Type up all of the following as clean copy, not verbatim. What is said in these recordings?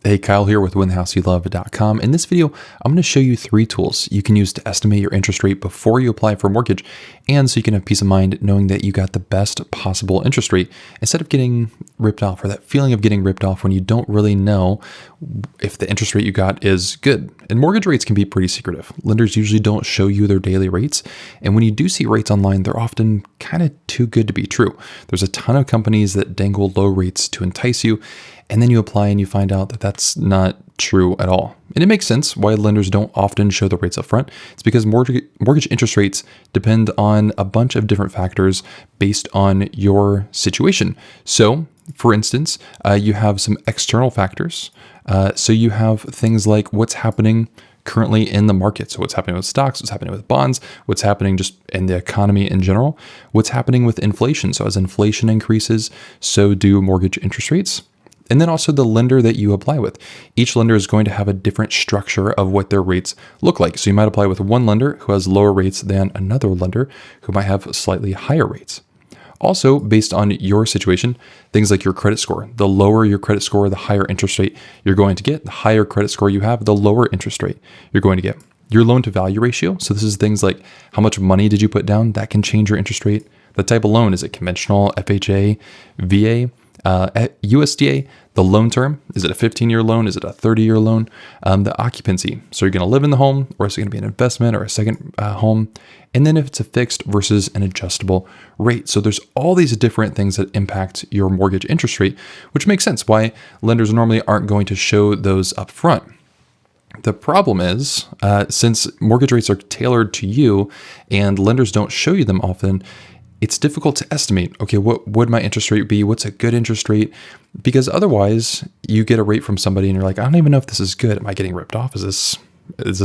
Hey, Kyle here with whenthehouseyoulove.com. In this video, I'm going to show you 3 tools you can use to estimate your interest rate before you apply for a mortgage, and so you can have peace of mind knowing that you got the best possible interest rate instead of getting ripped off, or that feeling of getting ripped off when you don't really know if the interest rate you got is good. And mortgage rates can be pretty secretive. Lenders usually don't show you their daily rates, and when you do see rates online, they're often kind of too good to be true. There's a ton of companies that dangle low rates to entice you, and then you apply and you find out that that's not true at all. And it makes sense why lenders don't often show the rates up front. It's because mortgage interest rates depend on a bunch of different factors based on your situation. So, for instance, you have some external factors. So you have things like what's happening currently in the market. So what's happening with stocks, what's happening with bonds, what's happening just in the economy in general, what's happening with inflation. So as inflation increases, so do mortgage interest rates. And then also the lender that you apply with. Each lender is going to have a different structure of what their rates look like. So you might apply with one lender who has lower rates than another lender who might have slightly higher rates. Also, based on your situation, things like your credit score. The lower your credit score, the higher interest rate you're going to get. The higher credit score you have, the lower interest rate you're going to get. Your loan to value ratio. So this is things like how much money did you put down? That can change your interest rate. The type of loan, is it conventional, FHA, VA? USDA, the loan term, is it a 15-year loan? Is it a 30-year loan? The occupancy, so you're going to live in the home, or is it going to be an investment or a second home? And then if it's a fixed versus an adjustable rate. So there's all these different things that impact your mortgage interest rate, which makes sense why lenders normally aren't going to show those up front. The problem is, since mortgage rates are tailored to you and lenders don't show you them often, it's difficult to estimate, okay, what would my interest rate be? What's a good interest rate? Because otherwise you get a rate from somebody and you're like, I don't even know if this is good. Am I getting ripped off? Is this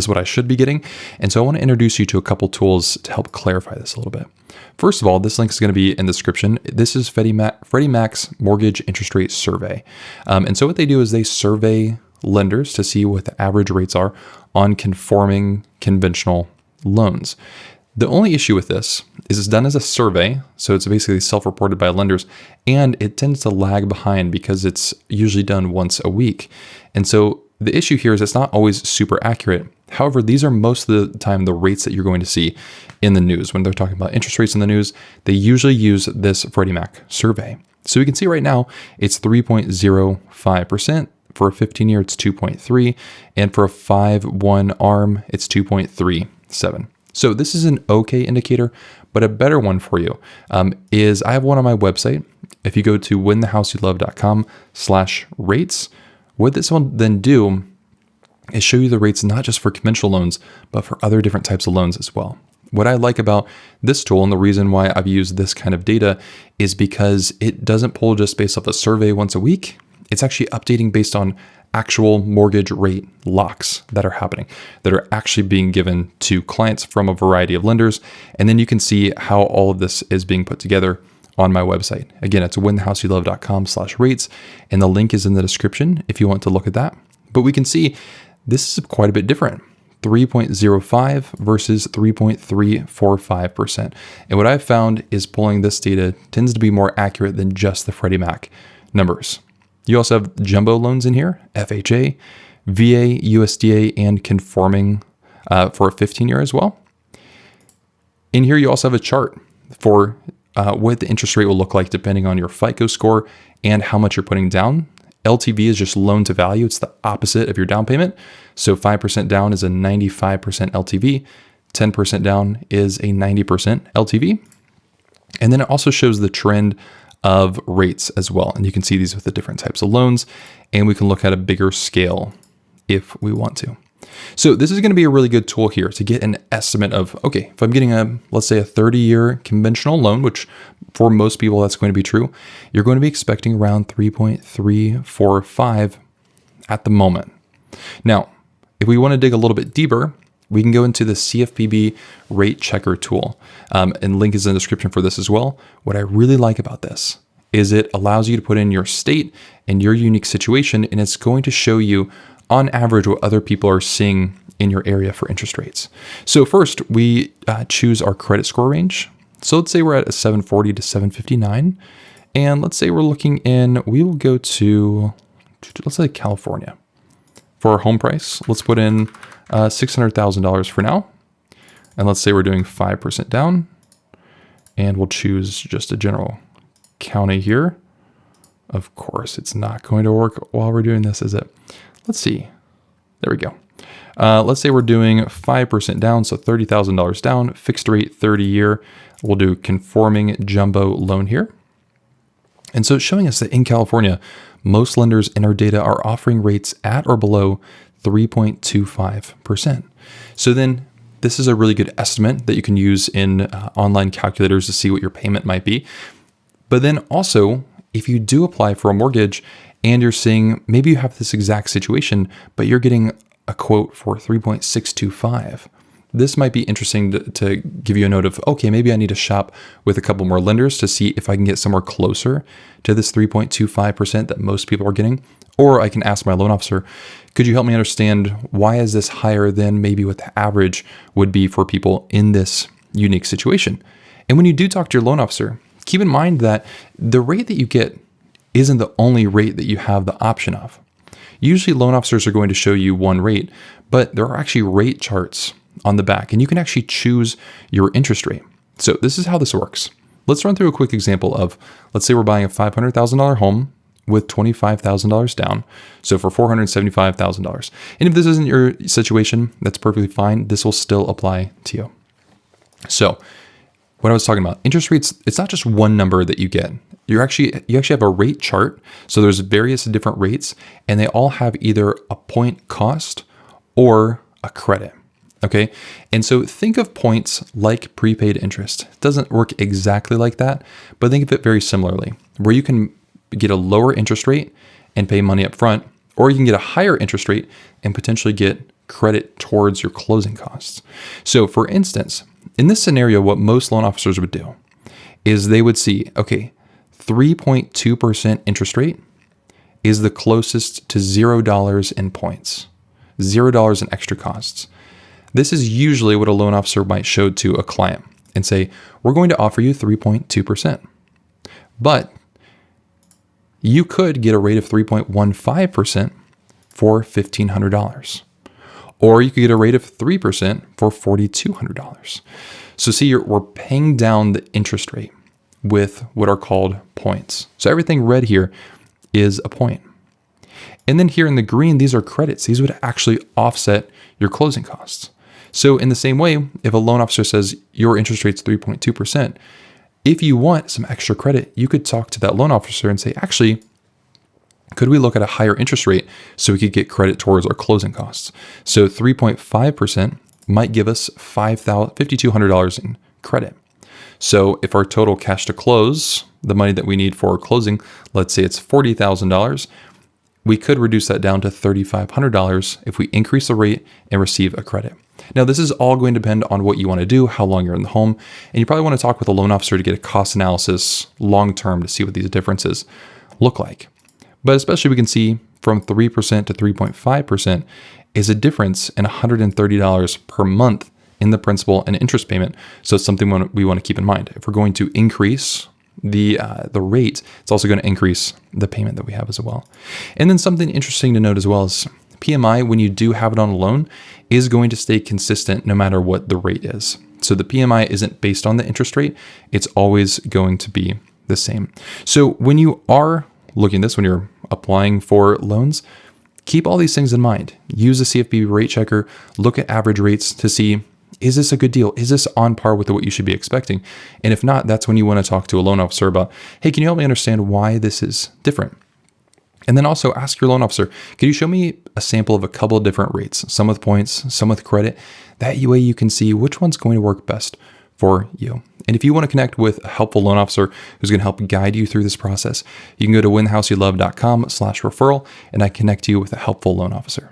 what I should be getting? And so I want to introduce you to a couple tools to help clarify this a little bit. First of all, this link is going to be in the description. This is Freddie Mac's mortgage interest rate survey. And so what they do is they survey lenders to see what the average rates are on conforming conventional loans. The only issue with this is it's done as a survey, so it's basically self-reported by lenders, and it tends to lag behind because it's usually done once a week. And so the issue here is it's not always super accurate. However, these are most of the time the rates that you're going to see in the news. When they're talking about interest rates in the news, they usually use this Freddie Mac survey. So we can see right now it's 3.05%. For a 15-year, it's 2.3, and for a 5/1 ARM, it's 2.37. So this is an okay indicator, but a better one for you is I have one on my website. If you go to whenthehouseyoulove.com/rates, what this will then do is show you the rates not just for conventional loans, but for other different types of loans as well. What I like about this tool, and the reason why I've used this kind of data, is because it doesn't pull just based off a survey once a week. It's actually updating based on actual mortgage rate locks that are happening, that are actually being given to clients from a variety of lenders. And then you can see how all of this is being put together on my website. Again, it's whenthehouseyoulove.com/rates, and the link is in the description if you want to look at that. But we can see this is quite a bit different. 3.05 versus 3.345%. And what I've found is pulling this data tends to be more accurate than just the Freddie Mac numbers. You also have jumbo loans in here, FHA, VA, USDA, and conforming for a 15-year as well. In here, you also have a chart for what the interest rate will look like depending on your FICO score and how much you're putting down. LTV is just loan to value. It's the opposite of your down payment. So 5% down is a 95% LTV. 10% down is a 90% LTV. And then it also shows the trend of rates as well. And you can see these with the different types of loans, and we can look at a bigger scale if we want to. So this is going to be a really good tool here to get an estimate of, okay, if I'm getting let's say a 30-year conventional loan, which for most people that's going to be true, you're going to be expecting around 3.345 at the moment. Now, if we want to dig a little bit deeper, we can go into the CFPB rate checker tool, and link is in the description for this as well. What I really like about this is it allows you to put in your state and your unique situation, and it's going to show you on average what other people are seeing in your area for interest rates. So first, we choose our credit score range. So let's say we're at a 740 to 759, and let's say we're looking in, we will go to, let's say California. for our home price, let's put in $600,000 for now. And let's say we're doing 5% down, and we'll choose just a general county here. Of course, it's not going to work while we're doing this, is it? Let's see. There we go. Let's say we're doing 5% down, so $30,000 down, fixed rate 30-year. We'll do conforming jumbo loan here. And so it's showing us that in California, most lenders in our data are offering rates at or below 3.25%. So then this is a really good estimate that you can use in online calculators to see what your payment might be. But then also, if you do apply for a mortgage and you're seeing maybe you have this exact situation, but you're getting a quote for 3.625. This might be interesting to give you a note of, okay, maybe I need to shop with a couple more lenders to see if I can get somewhere closer to this 3.25% that most people are getting. Or I can ask my loan officer, could you help me understand why is this higher than maybe what the average would be for people in this unique situation? And when you do talk to your loan officer, keep in mind that the rate that you get isn't the only rate that you have the option of. Usually loan officers are going to show you one rate, but there are actually rate charts on the back, and you can actually choose your interest rate. So this is how this works. Let's run through a quick example of, let's say we're buying a $500,000 home with $25,000 down. So for $475,000. And if this isn't your situation, that's perfectly fine. This will still apply to you. So what I was talking about, interest rates, it's not just one number that you get. You actually have a rate chart. So there's various different rates, and they all have either a point cost or a credit. Okay. And so think of points like prepaid interest. It doesn't work exactly like that, but think of it very similarly, where you can get a lower interest rate and pay money up front, or you can get a higher interest rate and potentially get credit towards your closing costs. So for instance, in this scenario, what most loan officers would do is they would see, okay, 3.2% interest rate is the closest to $0 in points, $0 in extra costs. This is usually what a loan officer might show to a client and say, we're going to offer you 3.2%, but you could get a rate of 3.15% for $1,500, or you could get a rate of 3% for $4,200. So see, we're paying down the interest rate with what are called points. So everything red here is a point. And then here in the green, these are credits. These would actually offset your closing costs. So in the same way, if a loan officer says your interest rate's 3.2%, if you want some extra credit, you could talk to that loan officer and say, actually, could we look at a higher interest rate so we could get credit towards our closing costs? So 3.5% might give us $5,200 in credit. So if our total cash to close, the money that we need for closing, let's say it's $40,000, we could reduce that down to $3,500 if we increase the rate and receive a credit. Now, this is all going to depend on what you want to do, how long you're in the home, and you probably want to talk with a loan officer to get a cost analysis long-term to see what these differences look like. But especially we can see from 3% to 3.5% is a difference in $130 per month in the principal and interest payment. So it's something we want to keep in mind. If we're going to increase the rate, it's also going to increase the payment that we have as well. And then something interesting to note as well is PMI, when you do have it on a loan, is going to stay consistent no matter what the rate is. So the PMI isn't based on the interest rate. It's always going to be the same. So when you are looking at this, when you're applying for loans, keep all these things in mind. Use the CFPB rate checker, look at average rates to see, is this a good deal? Is this on par with what you should be expecting? And if not, that's when you want to talk to a loan officer about, hey, can you help me understand why this is different? And then also ask your loan officer, can you show me a sample of a couple of different rates, some with points, some with credit? That way you can see which one's going to work best for you. And if you want to connect with a helpful loan officer who's going to help guide you through this process, you can go to winthehouseyoulove.com/referral, and I connect you with a helpful loan officer.